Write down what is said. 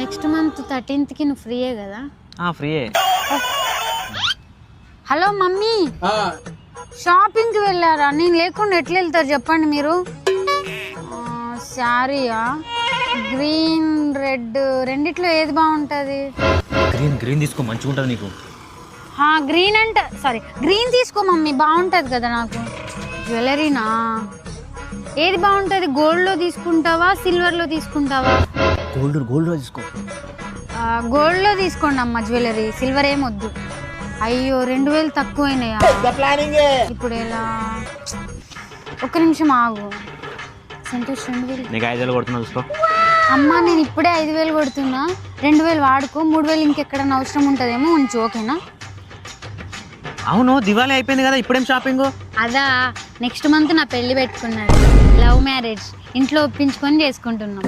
Next month 13th కి నువ్వు ఫ్రీయే కదా? ఫ్రీయే. హలో మమ్మీ, షాపింగ్కి వెళ్ళారా? నేను లేకుండా ఎట్లా వెళ్తారు చెప్పండి మీరు? శారీయా, గ్రీన్ రెడ్ రెండిట్లో ఏది బాగుంటుంది? గ్రీన్ తీసుకో, మంచిగా ఉంటుంది నీకు. గ్రీన్ అంటే సారీ గ్రీన్ తీసుకో మమ్మీ, బాగుంటుంది కదా నాకు. జ్యువెలరీనా ఏది బాగుంటుంది? గోల్డ్లో తీసుకుంటావా సిల్వర్లో తీసుకుంటావా? గోల్డ్లో తీసుకో. గోల్డ్లో తీసుకోండి అమ్మ జ్యువెలరీ, సిల్వర్ ఏం వద్దు. అయ్యో 2000 తక్కువైనాయా? ఇప్పుడు ఎలా? ఒక్క నిమిషం ఆగు సంతోష్. 2000 నీకు 5000 కొడుతున్నా చూసుకో. అమ్మ నేను ఇప్పుడే 5000 కొడుతున్నా, 2000 వాడుకో, 3000 ఇంకెక్కడన్నా అవసరం ఉంటుందేమో ఉంచు, ఓకేనా? అవును, దివాళీ అయిపోయింది కదా, ఇప్పుడేం షాపింగ్? అదా, నెక్స్ట్ మంత్ నా పెళ్లి పెట్టుకున్నాడు, లవ్ మ్యారేజ్, ఇంట్లో ఒప్పించుకొని చేసుకుంటున్నాం.